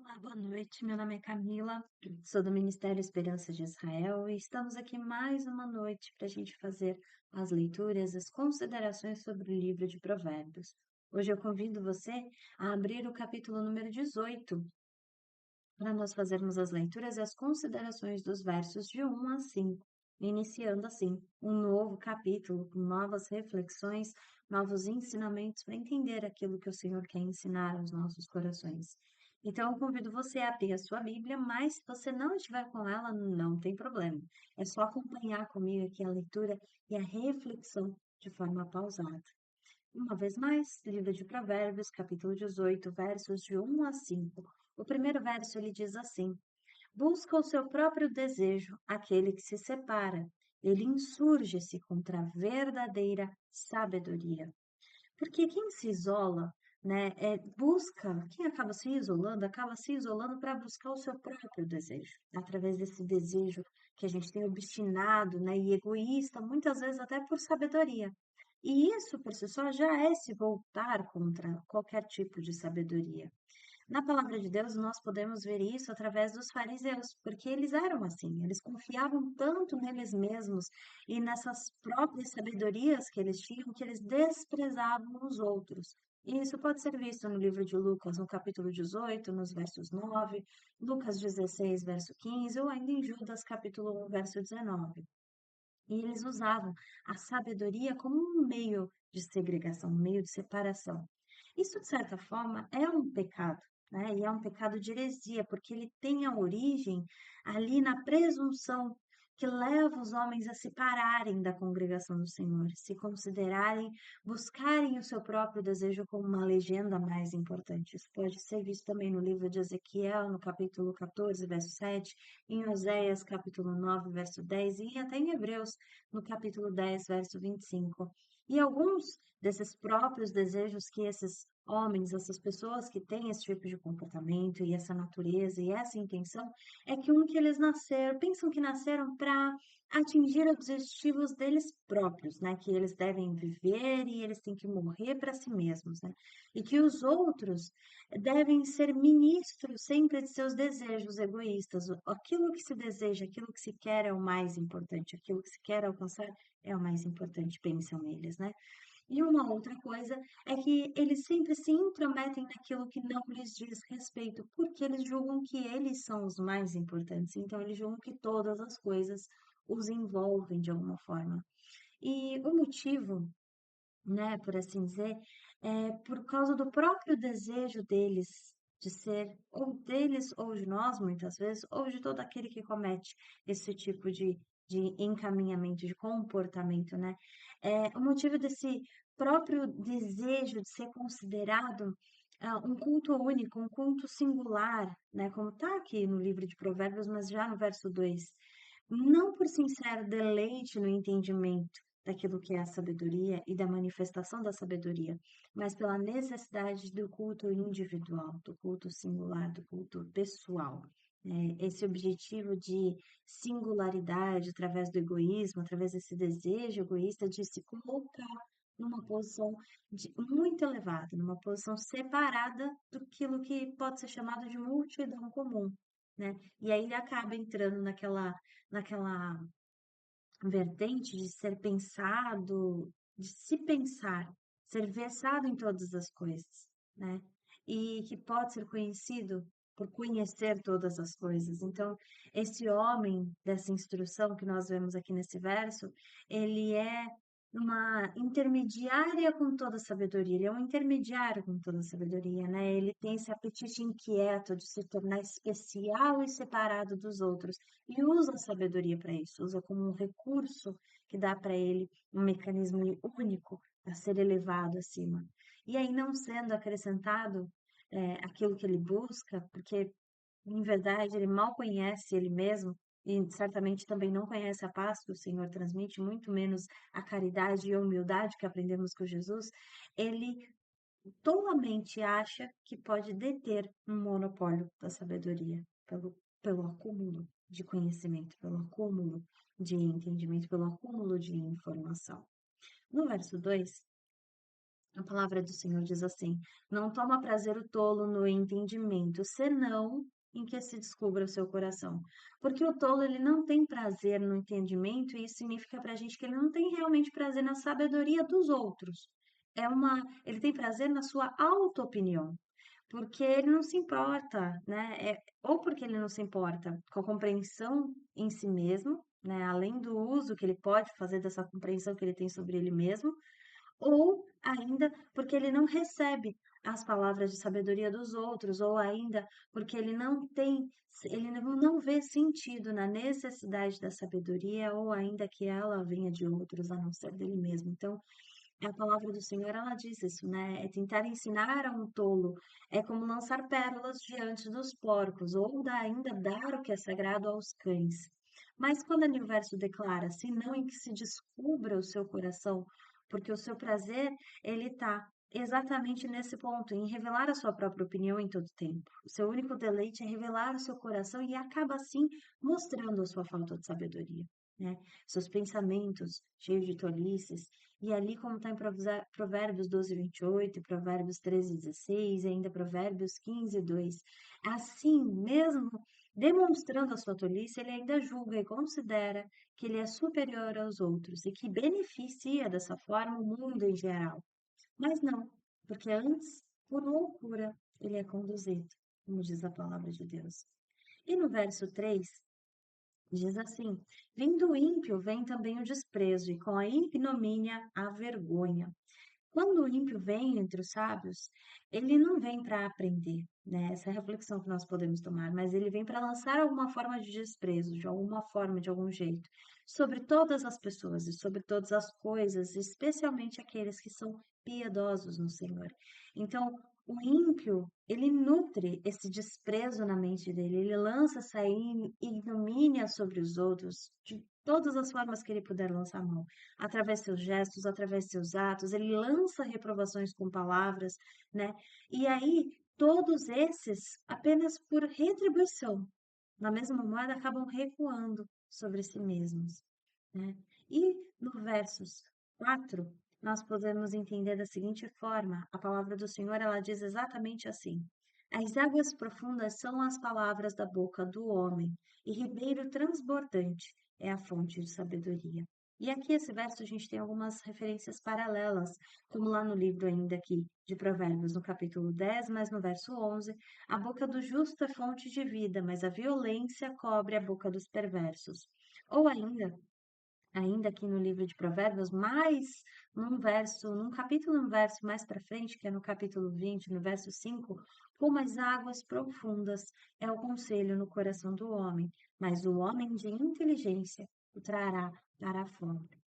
Olá, boa noite. Meu nome é Camila, sou do Ministério Esperança de Israel e estamos aqui mais uma noite para a gente fazer as leituras, as considerações sobre o livro de Provérbios. Hoje eu convido você a abrir o capítulo número 18 para nós fazermos as leituras e as considerações dos versos de 1 a 5, iniciando assim um novo capítulo com novas reflexões, novos ensinamentos para entender aquilo que o Senhor quer ensinar aos nossos corações. Então, eu convido você a abrir a sua Bíblia, mas se você não estiver com ela, não tem problema. É só acompanhar comigo aqui a leitura e a reflexão de forma pausada. Uma vez mais, livro de Provérbios, capítulo 18, versos de 1 a 5. O primeiro verso ele diz assim: Busca o seu próprio desejo aquele que se separa. Ele insurge-se contra a verdadeira sabedoria. Porque quem se isola, né, busca, quem acaba se isolando para buscar o seu próprio desejo. Através desse desejo que a gente tem obstinado, né, e egoísta, muitas vezes até por sabedoria. E isso por si só já é se voltar contra qualquer tipo de sabedoria. Na palavra de Deus, nós podemos ver isso através dos fariseus, porque eles eram assim, eles confiavam tanto neles mesmos e nessas próprias sabedorias que eles tinham, que eles desprezavam os outros. E isso pode ser visto no livro de Lucas, no capítulo 18, nos versos 9, Lucas 16, verso 15, ou ainda em Judas, capítulo 1, verso 19. E eles usavam a sabedoria como um meio de segregação, um meio de separação. Isso, de certa forma, é um pecado, né? E é um pecado de heresia, porque ele tem a origem ali na presunção que leva os homens a se pararem da congregação do Senhor, se considerarem, buscarem o seu próprio desejo como uma legenda mais importante. Isso pode ser visto também no livro de Ezequiel, no capítulo 14, verso 7, em Oséias, capítulo 9, verso 10, e até em Hebreus, no capítulo 10, verso 25. E alguns desses próprios desejos que esses homens, essas pessoas que têm esse tipo de comportamento e essa natureza e essa intenção, é que eles nasceram, pensam que nasceram para atingir objetivos deles próprios, né? Que eles devem viver e eles têm que morrer para si mesmos, né? E que os outros devem ser ministros sempre de seus desejos egoístas. Aquilo que se deseja, aquilo que se quer é o mais importante, aquilo que se quer alcançar é o mais importante, pensam eles, né? E uma outra coisa é que eles sempre se intrometem naquilo que não lhes diz respeito, porque eles julgam que eles são os mais importantes. Então, eles julgam que todas as coisas os envolvem de alguma forma. E o motivo, né, por assim dizer, é por causa do próprio desejo deles de ser, ou deles, ou de nós, muitas vezes, ou de todo aquele que comete esse tipo de encaminhamento, de comportamento, né? O motivo desse próprio desejo de ser considerado um culto único, um culto singular, né? Como está aqui no livro de Provérbios, mas já no verso 2, não por sincero deleite no entendimento daquilo que é a sabedoria e da manifestação da sabedoria, mas pela necessidade do culto individual, do culto singular, do culto pessoal. Esse objetivo de singularidade através do egoísmo, através desse desejo egoísta de se colocar numa posição muito elevada, numa posição separada daquilo que pode ser chamado de multidão comum, né? E aí ele acaba entrando naquela vertente de ser pensado, de se pensar, ser versado em todas as coisas, né? E que pode ser conhecido por conhecer todas as coisas. Então, esse homem dessa instrução que nós vemos aqui nesse verso, ele é uma intermediária com toda a sabedoria, ele é um intermediário com toda a sabedoria, né? Ele tem esse apetite inquieto de se tornar especial e separado dos outros e usa a sabedoria para isso, usa como um recurso que dá para ele um mecanismo único a ser elevado acima. E aí, não sendo acrescentado aquilo que ele busca, porque, em verdade, ele mal conhece ele mesmo e certamente também não conhece a paz que o Senhor transmite, muito menos a caridade e a humildade que aprendemos com Jesus, ele tolamente acha que pode deter um monopólio da sabedoria pelo acúmulo de conhecimento, pelo acúmulo de entendimento, pelo acúmulo de informação. No verso 2, A palavra do Senhor diz assim: não toma prazer o tolo no entendimento, senão em que se descubra o seu coração. Porque o tolo, ele não tem prazer no entendimento, e isso significa para a gente que ele não tem realmente prazer na sabedoria dos outros. Ele tem prazer na sua auto-opinião, porque ele não se importa, né? Ou porque ele não se importa com a compreensão em si mesmo, né? Além do uso que ele pode fazer dessa compreensão que ele tem sobre ele mesmo, ou ainda porque ele não recebe as palavras de sabedoria dos outros, ou ainda porque ele não vê sentido na necessidade da sabedoria, ou ainda que ela venha de outros a não ser dele mesmo. Então, a palavra do Senhor, ela diz isso, né? É tentar ensinar a um tolo, é como lançar pérolas diante dos porcos, ou ainda dar o que é sagrado aos cães. Mas quando ali o verso declara, se não em que se descubra o seu coração, porque o seu prazer, ele está exatamente nesse ponto, em revelar a sua própria opinião em todo tempo. O seu único deleite é revelar o seu coração e acaba assim mostrando a sua falta de sabedoria, né? Seus pensamentos cheios de tolices, e ali, como está em Provérbios 12, 28, Provérbios 13, 16, e ainda Provérbios 15, 2. Assim, mesmo demonstrando a sua tolice, ele ainda julga e considera que ele é superior aos outros e que beneficia dessa forma o mundo em geral. Mas não, porque antes, por loucura, ele é conduzido, como diz a palavra de Deus. E no verso 3, diz assim: vindo o ímpio, vem também o desprezo, e com a ignomínia a vergonha. Quando o ímpio vem entre os sábios, ele não vem para aprender, né? Essa é a reflexão que nós podemos tomar, mas ele vem para lançar alguma forma de desprezo, de alguma forma, de algum jeito, sobre todas as pessoas e sobre todas as coisas, especialmente aqueles que são piedosos no Senhor. Então, o ímpio, ele nutre esse desprezo na mente dele, ele lança essa ignomínia sobre os outros de todas as formas que ele puder lançar a mão, através de seus gestos, através de seus atos, ele lança reprovações com palavras, né? E aí, todos esses, apenas por retribuição, na mesma moeda, acabam recuando sobre si mesmos, né? E no versos 4, nós podemos entender da seguinte forma: a palavra do Senhor, ela diz exatamente assim: as águas profundas são as palavras da boca do homem, e ribeiro transbordante é a fonte de sabedoria. E aqui esse verso a gente tem algumas referências paralelas, como lá no livro ainda aqui de Provérbios, no capítulo 10, mas no verso 11, a boca do justo é fonte de vida, mas a violência cobre a boca dos perversos. Ou ainda aqui no livro de Provérbios, mais num capítulo, um verso mais para frente, que é no capítulo 20, no verso 5, como as águas profundas é o conselho no coração do homem, mas o homem de inteligência o trará para a fonte.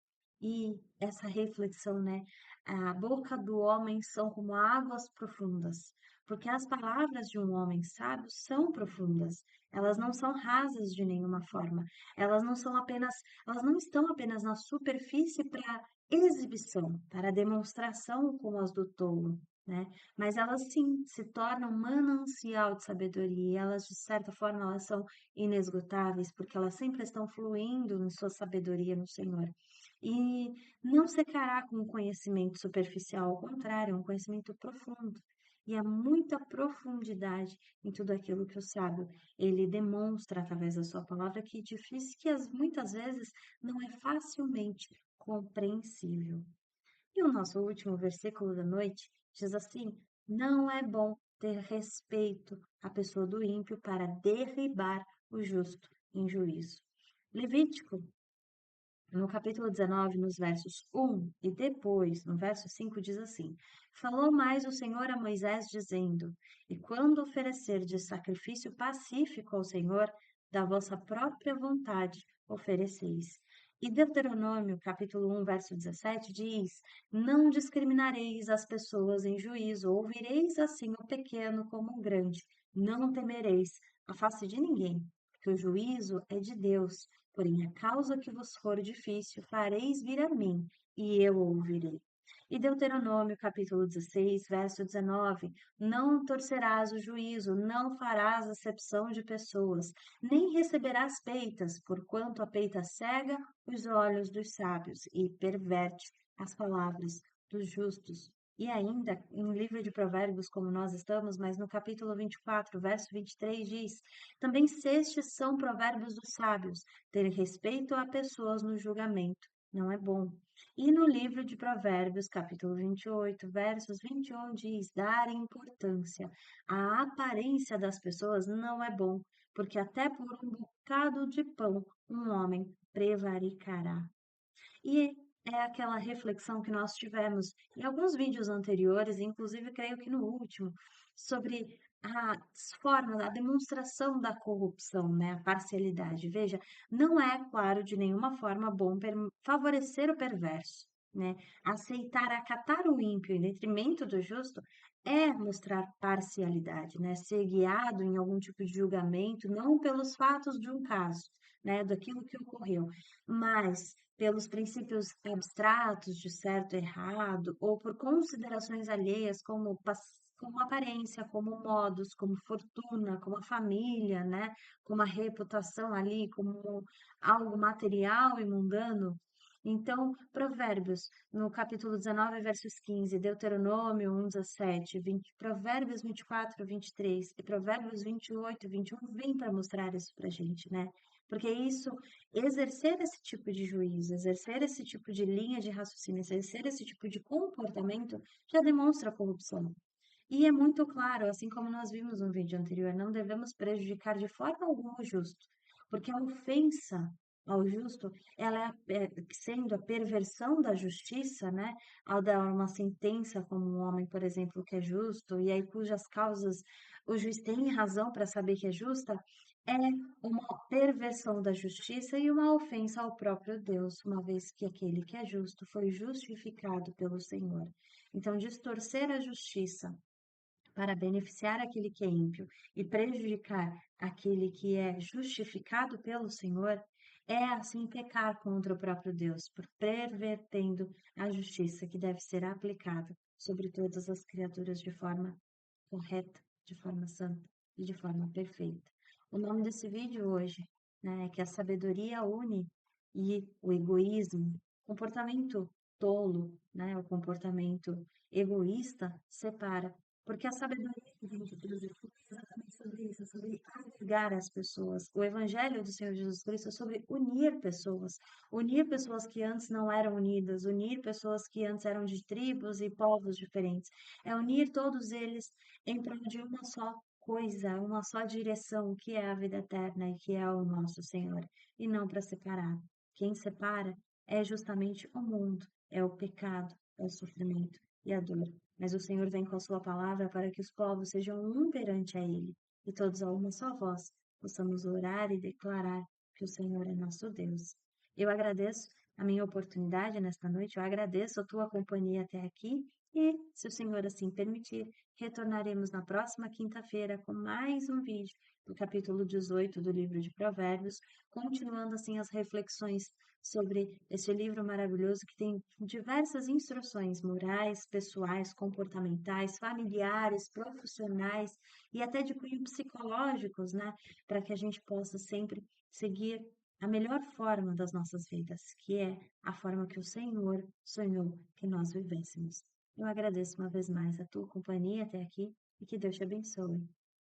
E essa reflexão, né? A boca do homem são como águas profundas, porque as palavras de um homem sábio são profundas. Elas não são rasas de nenhuma forma. Elas não estão apenas na superfície para exibição, para demonstração como as do tolo, né? Mas elas sim se tornam manancial de sabedoria. E elas, de certa forma, elas são inesgotáveis, porque elas sempre estão fluindo em sua sabedoria no Senhor. E não secará com um conhecimento superficial, ao contrário, é um conhecimento profundo. E há muita profundidade em tudo aquilo que o sábio ele demonstra através da sua palavra, que é difícil, muitas vezes não é facilmente compreensível. E o nosso último versículo da noite diz assim: não é bom ter respeito à pessoa do ímpio para derribar o justo em juízo. Levítico no capítulo 19, nos versos 1 e depois, no verso 5, diz assim: falou mais o Senhor a Moisés, dizendo: e quando oferecerdes sacrifício pacífico ao Senhor, da vossa própria vontade ofereceis. E Deuteronômio, capítulo 1, verso 17, diz: não discriminareis as pessoas em juízo, ouvireis assim o pequeno como o grande, não temereis a face de ninguém, porque o juízo é de Deus. Porém, a causa que vos for difícil, fareis vir a mim, e eu ouvirei. E Deuteronômio, capítulo 16, verso 19: não torcerás o juízo, não farás acepção de pessoas, nem receberás peitas, porquanto a peita cega os olhos dos sábios e perverte as palavras dos justos. E ainda, no livro de Provérbios, como nós estamos, mas no capítulo 24, verso 23 diz: Também estes são provérbios dos sábios, ter respeito a pessoas no julgamento. Não é bom. E no livro de Provérbios, capítulo 28, versos 21, diz: Dar importância à aparência das pessoas não é bom, porque até por um bocado de pão um homem prevaricará. E é aquela reflexão que nós tivemos em alguns vídeos anteriores, inclusive creio que no último, sobre as formas, a demonstração da corrupção, né? A parcialidade. Veja, não é, claro, de nenhuma forma bom favorecer o perverso, né? Aceitar, acatar o ímpio em detrimento do justo é mostrar parcialidade, né? Ser guiado em algum tipo de julgamento, não pelos fatos de um caso, né? Daquilo que ocorreu, mas pelos princípios abstratos de certo e errado, ou por considerações alheias como aparência, como modos, como fortuna, como a família, né? Como a reputação ali, como algo material e mundano. Então, Provérbios, no capítulo 19, versos 15, Deuteronômio 1, 17, 20, Provérbios 24, 23 e Provérbios 28, 21, vem para mostrar isso para a gente, né? Porque isso, exercer esse tipo de juízo, exercer esse tipo de linha de raciocínio, exercer esse tipo de comportamento, já demonstra corrupção. E é muito claro, assim como nós vimos no vídeo anterior, não devemos prejudicar de forma alguma o justo, porque a ofensa ao justo, ela sendo a perversão da justiça, né? Ao dar uma sentença como um homem, por exemplo, que é justo, e aí cujas causas o juiz tem razão para saber que é justa, é uma perversão da justiça e uma ofensa ao próprio Deus, uma vez que aquele que é justo foi justificado pelo Senhor. Então, distorcer a justiça para beneficiar aquele que é ímpio e prejudicar aquele que é justificado pelo Senhor, é assim pecar contra o próprio Deus, por pervertendo a justiça que deve ser aplicada sobre todas as criaturas de forma correta, de forma santa e de forma perfeita. O nome desse vídeo hoje, né, é que a sabedoria une e o egoísmo, comportamento tolo, né, o comportamento egoísta separa, porque a sabedoria que vem de Deus é exatamente sobre isso, é sobre agregar as pessoas. O evangelho do Senhor Jesus Cristo é sobre unir pessoas que antes não eram unidas, unir pessoas que antes eram de tribos e povos diferentes, é unir todos eles em prol de uma só coisa, uma só direção, que é a vida eterna e que é o nosso Senhor, e não para separar. Quem separa é justamente o mundo, é o pecado, é o sofrimento e a dor. Mas o Senhor vem com a sua palavra para que os povos sejam um perante a Ele, e todos a uma só voz possamos orar e declarar que o Senhor é nosso Deus. Eu agradeço a minha oportunidade nesta noite, eu agradeço a tua companhia até aqui, e, se o Senhor assim permitir, retornaremos na próxima quinta-feira com mais um vídeo do capítulo 18 do livro de Provérbios, continuando assim as reflexões sobre esse livro maravilhoso que tem diversas instruções morais, pessoais, comportamentais, familiares, profissionais e até de cunho psicológicos, né? Para que a gente possa sempre seguir a melhor forma das nossas vidas, que é a forma que o Senhor sonhou que nós vivêssemos. Eu agradeço uma vez mais a tua companhia até aqui e que Deus te abençoe.